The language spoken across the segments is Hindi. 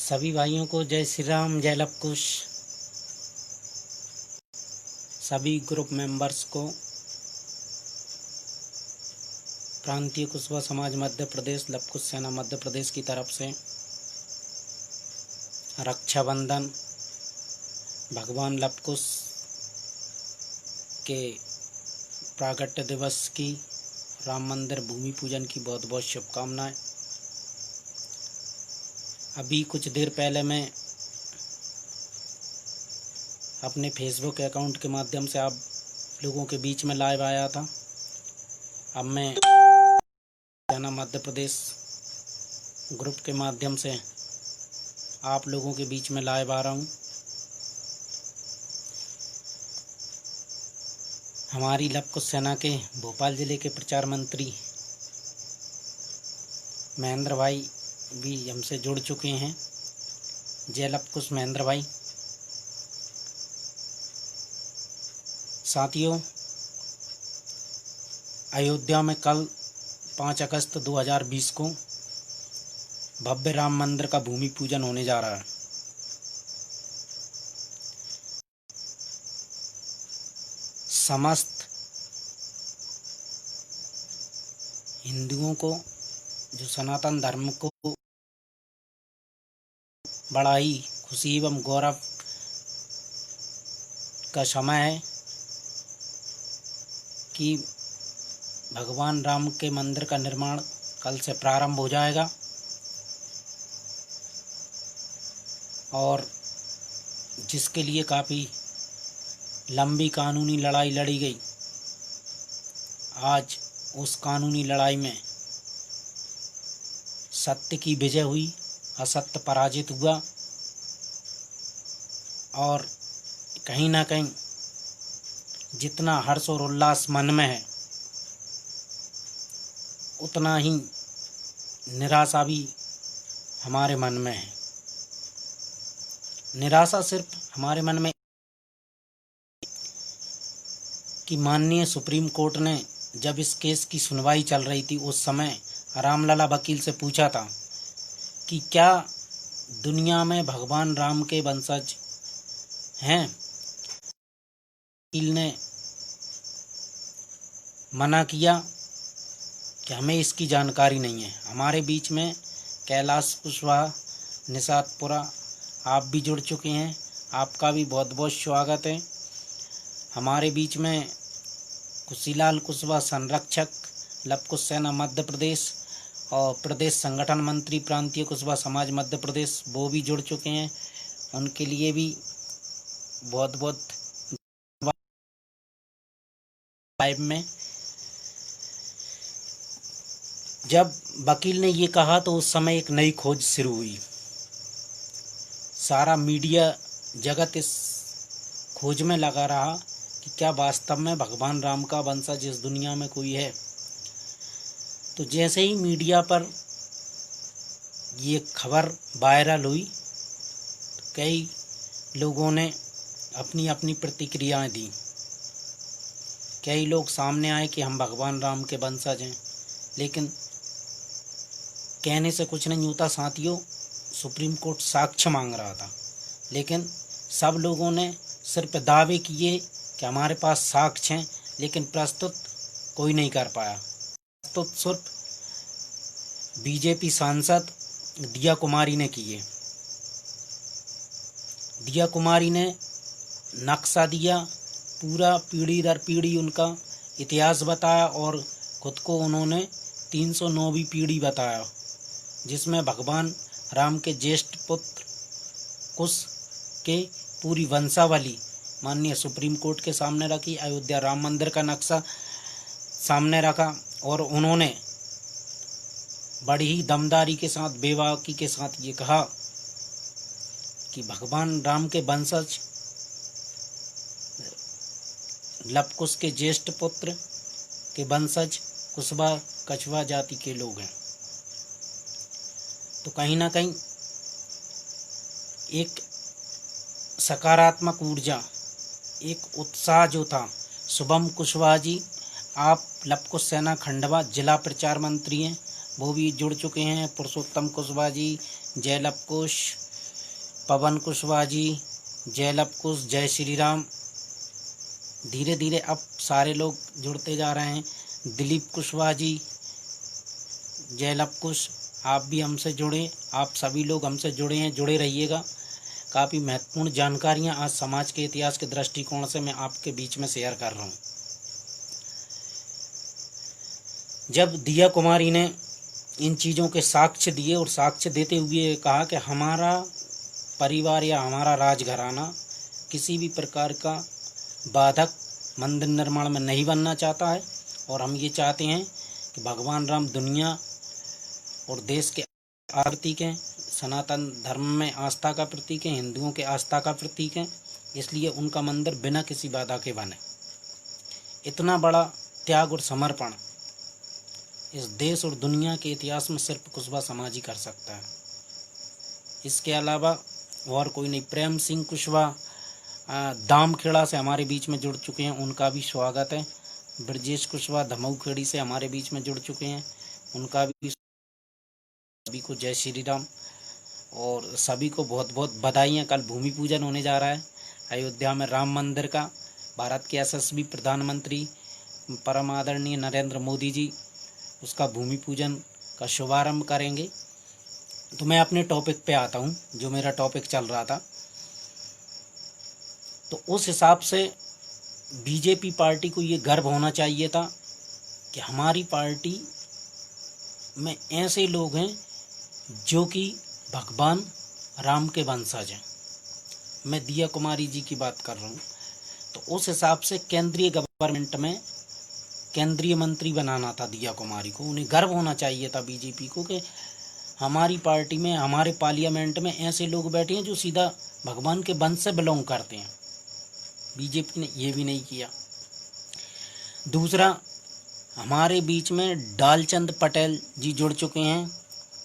सभी भाइयों को जय श्री राम, जय लवकुश। सभी ग्रुप मेंबर्स को प्रांतीय कुशवा समाज मध्य प्रदेश, लवकुश सेना मध्य प्रदेश की तरफ से रक्षाबंधन, भगवान लवकुश के प्रागट्य दिवस की, राम मंदिर भूमि पूजन की बहुत बहुत शुभकामनाएं। अभी कुछ देर पहले मैं अपने फेसबुक अकाउंट के माध्यम से आप लोगों के बीच में लाइव आया था। अब मैं सेना मध्य प्रदेश ग्रुप के माध्यम से आप लोगों के बीच में लाइव आ रहा हूँ। हमारी लवकुश सेना के भोपाल ज़िले के प्रचार मंत्री महेंद्र भाई भी हमसे जुड़ चुके हैं। जय लवकुश महेंद्र भाई। साथियों, अयोध्या में कल 5 अगस्त 2020 को भव्य राम मंदिर का भूमि पूजन होने जा रहा है। समस्त हिंदुओं को, जो सनातन धर्म को बड़ा ही खुशी एवं गौरव का समय है कि भगवान राम के मंदिर का निर्माण कल से प्रारंभ हो जाएगा और जिसके लिए काफ़ी लंबी कानूनी लड़ाई लड़ी गई, आज उस कानूनी लड़ाई में सत्य की विजय हुई, असत्य पराजित हुआ और कहीं ना कहीं जितना हर्ष और उल्लास मन में है, उतना ही निराशा भी हमारे मन में है। निराशा सिर्फ हमारे मन में कि माननीय सुप्रीम कोर्ट ने जब इस केस की सुनवाई चल रही थी, उस समय रामलला वकील से पूछा था कि क्या दुनिया में भगवान राम के वंशज हैं। वकील ने मना किया कि हमें इसकी जानकारी नहीं है। हमारे बीच में कैलाश कुशवाहा, निषादपुरा, आप भी जुड़ चुके हैं, आपका भी बहुत बहुत स्वागत है। हमारे बीच में कुशीलाल कुशवाहा, संरक्षक लवकुश सेना मध्य प्रदेश और प्रदेश संगठन मंत्री प्रांतीय कुशवाहा समाज मध्य प्रदेश, वो भी जुड़ चुके हैं। उनके लिए भी बहुत बहुत लाइव में जब वकील ने ये कहा तो उस समय एक नई खोज शुरू हुई। सारा मीडिया जगत इस खोज में लगा रहा कि क्या वास्तव में भगवान राम का वंशज इस दुनिया में कोई है। तो जैसे ही मीडिया पर ये खबर वायरल हुई, तो कई लोगों ने अपनी अपनी प्रतिक्रियाएं दी। कई लोग सामने आए कि हम भगवान राम के वंशज हैं, लेकिन कहने से कुछ नहीं होता। साथियों, सुप्रीम कोर्ट साक्ष्य मांग रहा था, लेकिन सब लोगों ने सिर्फ दावे किए कि हमारे पास साक्ष्य हैं, लेकिन प्रस्तुत कोई नहीं कर पाया। प्रस्तुत सिर्फ बीजेपी सांसद दिया कुमारी ने किए। दिया कुमारी ने नक्शा दिया, पूरा पीढ़ी दर पीढ़ी उनका इतिहास बताया और खुद को उन्होंने 309वीं पीढ़ी बताया, जिसमें भगवान राम के ज्येष्ठ पुत्र कुश के पूरी वंशावली माननीय सुप्रीम कोर्ट के सामने रखी। अयोध्या राम मंदिर का नक्शा सामने रखा और उन्होंने बड़ी ही दमदारी के साथ, बेबाकी के साथ ये कहा कि भगवान राम के वंशज लवकुश के ज्येष्ठ पुत्र के वंशज कुशवाहा कछवाहा जाति के लोग हैं। तो कहीं ना कहीं एक सकारात्मक ऊर्जा, एक उत्साह जो था। शुभम कुशवाहा जी, आप लवकुश सेना खंडवा जिला प्रचार मंत्री हैं, वो भी जुड़ चुके हैं। पुरुषोत्तम कुशवाहा जी, जय लवकुश। पवन कुशवाहा जी, जय लव कुश, जय श्री राम। धीरे धीरे अब सारे लोग जुड़ते जा रहे हैं। दिलीप कुशवाहा जी, जय लव कुश, आप भी हमसे जुड़े, आप सभी लोग हमसे जुड़े हैं, जुड़े रहिएगा। काफ़ी महत्वपूर्ण जानकारियाँ आज समाज के इतिहास के दृष्टिकोण से मैं आपके बीच में शेयर कर रहा हूँ। जब दिया कुमारी ने इन चीज़ों के साक्ष्य दिए और साक्ष्य देते हुए कहा कि हमारा परिवार या हमारा राजघराना किसी भी प्रकार का बाधक मंदिर निर्माण में नहीं बनना चाहता है, और हम ये चाहते हैं कि भगवान राम दुनिया और देश के प्रतीक हैं, सनातन धर्म में आस्था का प्रतीक है, हिंदुओं के आस्था का प्रतीक है, इसलिए उनका मंदिर बिना किसी बाधा के बने। इतना बड़ा त्याग और समर्पण इस देश और दुनिया के इतिहास में सिर्फ कुशवाहा समाज ही कर सकता है। इसके अलावा और कोई नहीं। प्रेम सिंह कुशवाहा दामखेड़ा से हमारे बीच में जुड़ चुके हैं, उनका भी स्वागत है। ब्रजेश कुशवाहा धमऊखेड़ी से हमारे बीच में जुड़ चुके हैं, उनका भी सभी को जय श्री राम और सभी को बहुत बहुत बधाइयाँ। कल भूमि पूजन होने जा रहा है अयोध्या में राम मंदिर का। भारत के यशस्वी प्रधानमंत्री परम आदरणीय नरेंद्र मोदी जी उसका भूमि पूजन का शुभारंभ करेंगे। तो मैं अपने टॉपिक पे आता हूँ, जो मेरा टॉपिक चल रहा था। तो उस हिसाब से बीजेपी पार्टी को ये गर्व होना चाहिए था कि हमारी पार्टी में ऐसे लोग हैं जो कि भगवान राम के वंशज हैं। मैं दिया कुमारी जी की बात कर रहा हूँ। तो उस हिसाब से केंद्रीय गवर्नमेंट में केंद्रीय मंत्री बनाना था दिया कुमारी को। उन्हें गर्व होना चाहिए था बीजेपी को कि हमारी पार्टी में, हमारे पार्लियामेंट में ऐसे लोग बैठे हैं जो सीधा भगवान के वंश से बिलोंग करते हैं। बीजेपी ने ये भी नहीं किया। दूसरा, हमारे बीच में डालचंद पटेल जी जुड़ चुके हैं,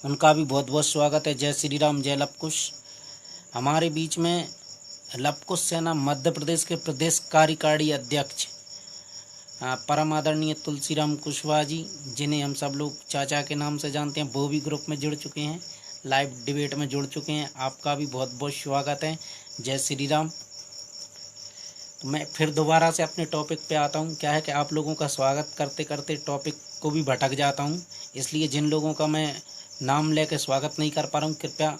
उनका भी बहुत बहुत स्वागत है। जय श्री राम, जय लव कुश। हमारे बीच में लव कुश सेना मध्य प्रदेश के प्रदेश कार्यकारी अध्यक्ष परम आदरणीय तुलसीराम कुशवाहा जी, जिन्हें हम सब लोग चाचा के नाम से जानते हैं, वो भी ग्रुप में जुड़ चुके हैं, लाइव डिबेट में जुड़ चुके हैं। आपका भी बहुत बहुत स्वागत है। जय श्री राम। तो मैं फिर दोबारा से अपने टॉपिक पे आता हूँ। क्या है कि आप लोगों का स्वागत करते करते टॉपिक को भी भटक जाता हूँ, इसलिए जिन लोगों का मैं नाम लेकर स्वागत नहीं कर पा रहा हूँ, कृपया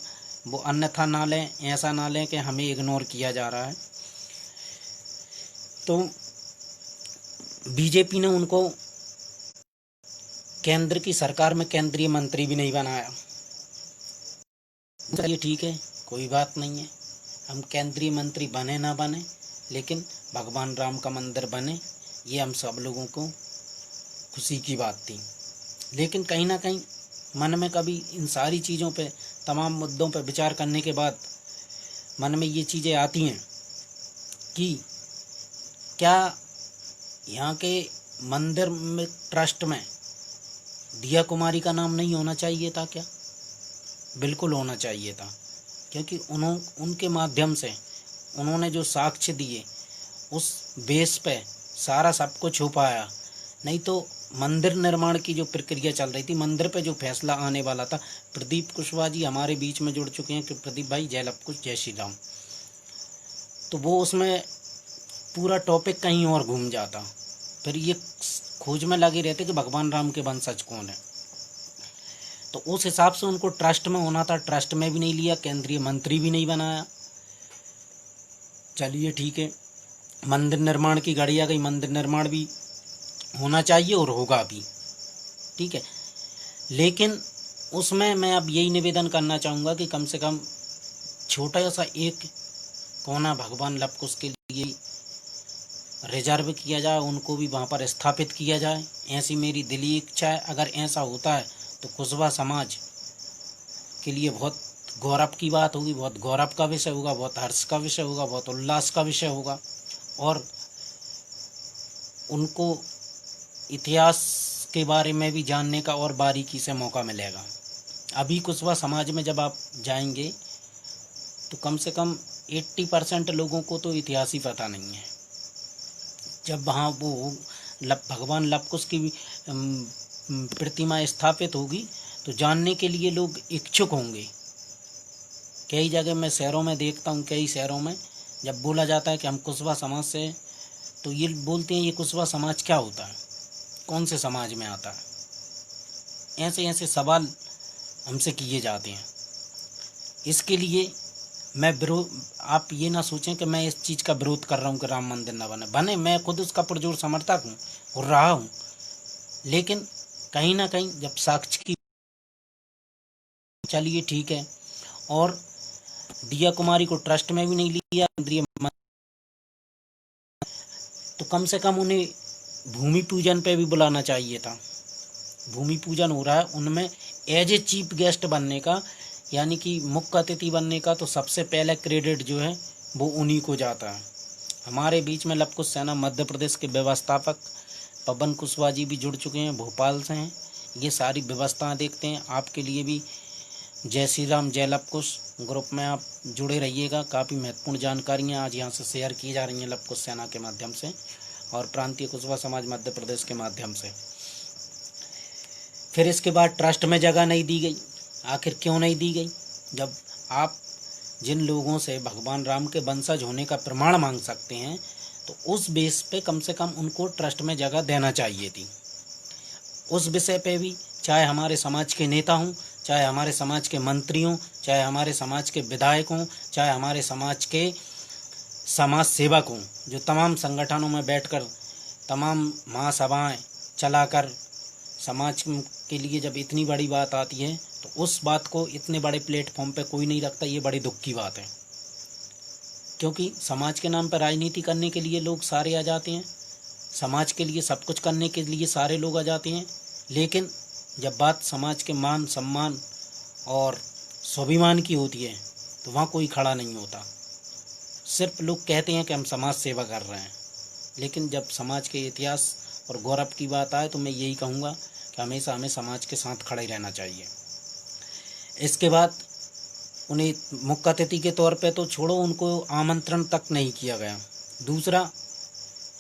वो अन्यथा ना लें, ऐसा ना लें कि हमें इग्नोर किया जा रहा है। तो बीजेपी ने उनको केंद्र की सरकार में केंद्रीय मंत्री भी नहीं बनाया। चलिए ठीक है, कोई बात नहीं है, हम केंद्रीय मंत्री बने ना बने, लेकिन भगवान राम का मंदिर बने, ये हम सब लोगों को खुशी की बात थी। लेकिन कहीं ना कहीं मन में कभी इन सारी चीज़ों पे, तमाम मुद्दों पे विचार करने के बाद मन में ये चीज़ें आती हैं कि क्या यहाँ के मंदिर में, ट्रस्ट में दिया कुमारी का नाम नहीं होना चाहिए था? क्या बिल्कुल होना चाहिए था, क्योंकि उनके माध्यम से उन्होंने जो साक्ष्य दिए उस बेस पे सारा सब कुछ हो पाया। नहीं तो मंदिर निर्माण की जो प्रक्रिया चल रही थी, मंदिर पे जो फैसला आने वाला था। प्रदीप कुशवाहा जी हमारे बीच में जुड़ चुके हैं कि प्रदीप भाई, जय लव कुश, जय श्री राम। तो वो उसमें पूरा टॉपिक कहीं और घूम जाता, फिर ये खोज में लगे रहते कि भगवान राम के वंशज कौन है। तो उस हिसाब से उनको ट्रस्ट में होना था, ट्रस्ट में भी नहीं लिया, केंद्रीय मंत्री भी नहीं बनाया। चलिए ठीक है, मंदिर निर्माण की घड़ी आ गई, मंदिर निर्माण भी होना चाहिए और होगा भी, ठीक है। लेकिन उसमें मैं अब यही निवेदन करना चाहूँगा कि कम से कम छोटा सा एक कोना भगवान लव कुश के लिए रिजर्व किया जाए, उनको भी वहाँ पर स्थापित किया जाए, ऐसी मेरी दिली इच्छा है। अगर ऐसा होता है तो कुशवाहा समाज के लिए बहुत गौरव की बात होगी, बहुत गौरव का विषय होगा, बहुत हर्ष का विषय होगा, बहुत उल्लास का विषय होगा, और उनको इतिहास के बारे में भी जानने का और बारीकी से मौका मिलेगा। अभी कुशवाहा समाज में जब आप जाएंगे तो कम से कम 80% लोगों को तो इतिहास ही पता नहीं है। जब वहाँ वो भगवान लव कुश की प्रतिमा स्थापित होगी तो जानने के लिए लोग इच्छुक होंगे कई जगह मैं शहरों में देखता हूँ, कई शहरों में जब बोला जाता है कि हम कुशवा समाज से हैं, तो ये बोलते हैं ये कुशवा समाज क्या होता है, कौन से समाज में आता है। ऐसे ऐसे सवाल हमसे किए जाते हैं। इसके लिए मैं विरोध, आप ये ना सोचें कि मैं इस चीज़ का विरोध कर रहा हूँ कि राम मंदिर न बने, मैं खुद उसका पुरजोर समर्थक हूँ और रहा हूँ। लेकिन कहीं ना कहीं जब साक्ष्य की, चलिए ठीक है, और दिया कुमारी को ट्रस्ट में भी नहीं लिया केंद्रीय, तो कम से कम उन्हें भूमि पूजन पे भी बुलाना चाहिए था। भूमि पूजन हो रहा है, उनमें एज ए चीफ गेस्ट बनने का, यानी कि मुख्य अतिथि बनने का, तो सबसे पहले क्रेडिट जो है वो उन्हीं को जाता है। हमारे बीच में लव कुश सेना मध्य प्रदेश के व्यवस्थापक पवन कुशवाहा जी भी जुड़ चुके हैं, भोपाल से हैं। ये सारी व्यवस्थाएं देखते हैं। आपके लिए भी जय श्री राम, जय लव कुश ग्रुप में आप जुड़े रहिएगा। काफ़ी महत्वपूर्ण जानकारियाँ आज यहाँ से शेयर की जा रही हैं लव कुश सेना के माध्यम से और प्रांतीय कुशवाहा समाज मध्य प्रदेश के माध्यम से। फिर इसके बाद ट्रस्ट में जगह नहीं दी गई। आखिर क्यों नहीं दी गई? जब आप जिन लोगों से भगवान राम के वंशज होने का प्रमाण मांग सकते हैं, तो उस बेस पे कम से कम उनको ट्रस्ट में जगह देना चाहिए थी। उस विषय पे भी चाहे हमारे समाज के नेता हों, चाहे हमारे समाज के मंत्री हों, चाहे हमारे समाज के विधायक हों, चाहे हमारे समाज के समाज सेवक हों, जो तमाम संगठनों में बैठकर तमाम महासभाएं चलाकर समाज के लिए जब इतनी बड़ी बात आती है, तो उस बात को इतने बड़े प्लेटफॉर्म पे कोई नहीं रखता। ये बड़ी दुख की बात है, क्योंकि समाज के नाम पर राजनीति करने के लिए लोग सारे आ जाते हैं, समाज के लिए सब कुछ करने के लिए सारे लोग आ जाते हैं, लेकिन जब बात समाज के मान सम्मान और स्वाभिमान की होती है तो वहाँ कोई खड़ा नहीं होता। सिर्फ लोग कहते हैं कि हम समाज सेवा कर रहे हैं, लेकिन जब समाज के इतिहास और गौरव की बात आए तो मैं यही कहूँगा कि हमेशा हमें समाज के साथ खड़े रहना चाहिए। इसके बाद उन्हें मुख्य अतिथि के तौर पे तो छोड़ो, उनको आमंत्रण तक नहीं किया गया। दूसरा,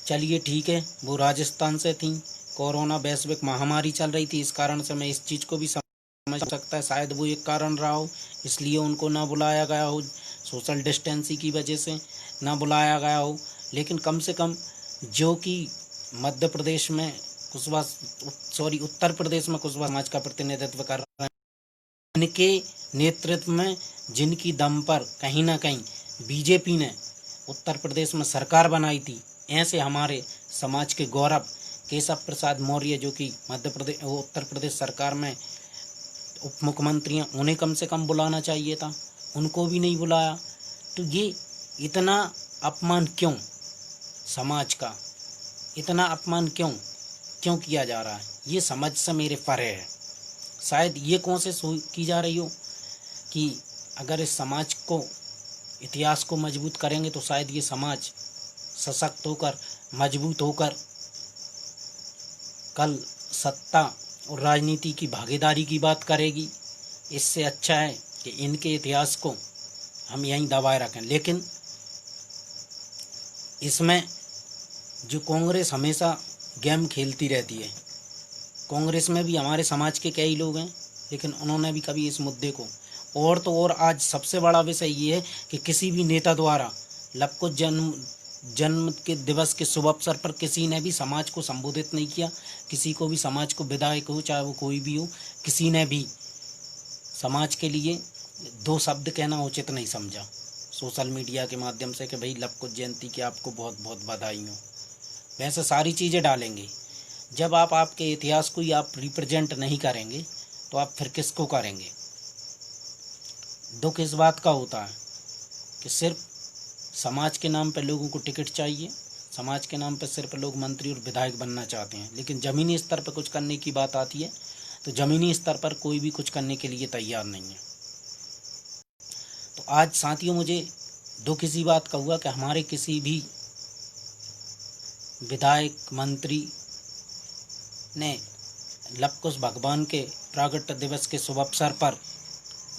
चलिए ठीक है, वो राजस्थान से थी, कोरोना वैश्विक महामारी चल रही थी, इस कारण से मैं इस चीज़ को भी समझ सकता है, शायद वो एक कारण रहा हो, इसलिए उनको ना बुलाया गया हो, सोशल डिस्टेंसिंग की वजह से ना बुलाया गया हो। लेकिन कम से कम जो कि मध्य प्रदेश में उत्तर प्रदेश में कुशवाहा समाज का प्रतिनिधित्व कर रहे हैं, इनके नेतृत्व में, जिनकी दम पर कहीं ना कहीं बीजेपी ने उत्तर प्रदेश में सरकार बनाई थी, ऐसे हमारे समाज के गौरव केशव प्रसाद मौर्य, जो कि उत्तर प्रदेश सरकार में उप मुख्यमंत्री हैं, उन्हें कम से कम बुलाना चाहिए था, उनको भी नहीं बुलाया। तो ये इतना अपमान क्यों? समाज का इतना अपमान क्यों किया जा रहा है? ये समझ से मेरे परे है। शायद ये कोशिश की जा रही हो कि अगर इस समाज को, इतिहास को मजबूत करेंगे तो शायद ये समाज सशक्त होकर, मजबूत होकर कल सत्ता और राजनीति की भागीदारी की बात करेगी। इससे अच्छा है कि इनके इतिहास को हम यहीं दबाए रखें। लेकिन इसमें जो कांग्रेस हमेशा गेम खेलती रहती है, कांग्रेस में भी हमारे समाज के कई लोग हैं, लेकिन उन्होंने भी कभी इस मुद्दे को, और तो और आज सबसे बड़ा विषय ये है कि किसी भी नेता द्वारा लव कुश जन्म के दिवस के शुभ अवसर पर किसी ने भी समाज को संबोधित नहीं किया, किसी को भी, समाज को, विधायक हो चाहे वो कोई भी हो, किसी ने भी समाज के लिए दो शब्द कहना उचित नहीं समझा सोशल मीडिया के माध्यम से कि भाई लव कुश जयंती की आपको बहुत बहुत बधाई हो। वैसे सारी चीज़ें डालेंगे, जब आप आपके इतिहास को ही आप रिप्रेजेंट नहीं करेंगे तो आप फिर किसको करेंगे? दुख इस बात का होता है कि सिर्फ समाज के नाम पर लोगों को टिकट चाहिए, समाज के नाम पर सिर्फ लोग मंत्री और विधायक बनना चाहते हैं, लेकिन ज़मीनी स्तर पर कुछ करने की बात आती है तो ज़मीनी स्तर पर कोई भी कुछ करने के लिए तैयार नहीं है। तो आज साथियों, मुझे दुख इसी बात का हुआ कि हमारे किसी भी विधायक, मंत्री ने लव कुश भगवान के प्रागट्य दिवस के शुभ अवसर पर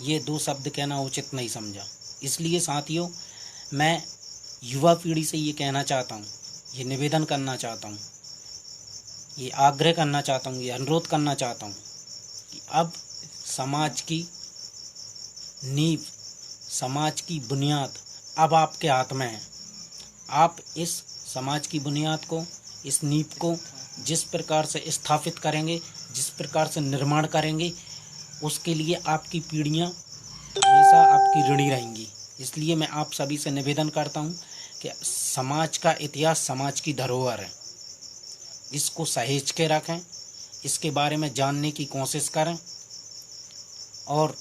ये दो शब्द कहना उचित नहीं समझा। इसलिए साथियों, मैं युवा पीढ़ी से ये कहना चाहता हूँ, ये निवेदन करना चाहता हूँ, ये आग्रह करना चाहता हूँ, ये अनुरोध करना चाहता हूँ कि अब समाज की नींव, समाज की बुनियाद अब आपके हाथ में है। आप इस समाज की बुनियाद को, इस नींव को जिस प्रकार से स्थापित करेंगे, जिस प्रकार से निर्माण करेंगे, उसके लिए आपकी पीढ़ियां हमेशा आपकी ऋणी रहेंगी। इसलिए मैं आप सभी से निवेदन करता हूं कि समाज का इतिहास समाज की धरोहर है, इसको सहेज के रखें, इसके बारे में जानने की कोशिश करें और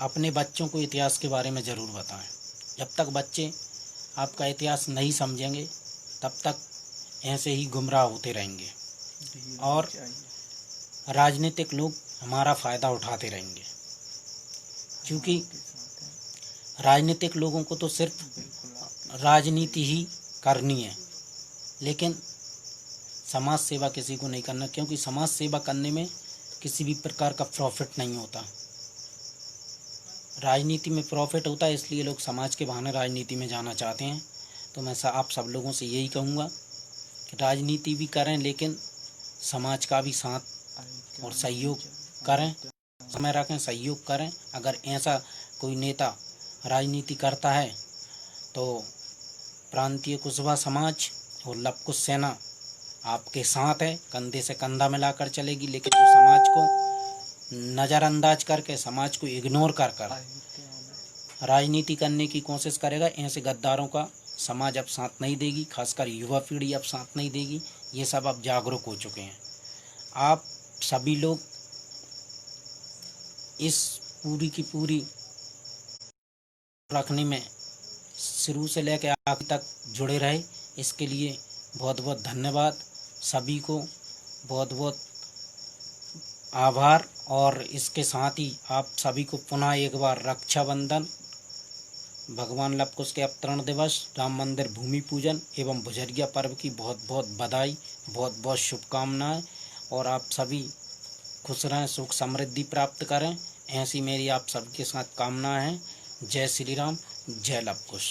अपने बच्चों को इतिहास के बारे में ज़रूर बताएं। जब तक बच्चे आपका इतिहास नहीं समझेंगे तब तक ऐसे ही गुमराह होते रहेंगे और राजनीतिक लोग हमारा फ़ायदा उठाते रहेंगे, क्योंकि राजनीतिक लोगों को तो सिर्फ राजनीति ही करनी है, लेकिन समाज सेवा किसी को नहीं करना, क्योंकि समाज सेवा करने में किसी भी प्रकार का प्रॉफिट नहीं होता। राजनीति में प्रॉफिट होता है, इसलिए लोग समाज के बहाने राजनीति में जाना चाहते हैं। तो मैं आप सब लोगों से यही कहूँगा कि राजनीति भी करें, लेकिन समाज का भी साथ और सहयोग करें, समय रखें, सहयोग करें। अगर ऐसा कोई नेता राजनीति करता है तो प्रांतीय कुशवा समाज और लवकुश सेना आपके साथ है, कंधे से कंधा मिलाकर चलेगी। लेकिन जो समाज को नज़रअंदाज करके, समाज को इग्नोर कर राजनीति करने की कोशिश करेगा, ऐसे गद्दारों का समाज अब साथ नहीं देगी, खासकर युवा पीढ़ी अब साथ नहीं देगी। ये सब अब जागरूक हो चुके हैं। आप सभी लोग इस पूरी की पूरी रखने में शुरू से लेकर आखिर तक जुड़े रहे, इसके लिए बहुत बहुत धन्यवाद। सभी को बहुत बहुत आभार। और इसके साथ ही आप सभी को पुनः एक बार रक्षाबंधन, भगवान लवकुश के अवतरण दिवस, राम मंदिर भूमि पूजन एवं भुजरिया पर्व की बहुत बहुत बधाई, बहुत बहुत शुभकामनाएं। और आप सभी खुश रहें, सुख समृद्धि प्राप्त करें, ऐसी मेरी आप सबके साथ कामना है। जय श्री राम, जय लवकुश।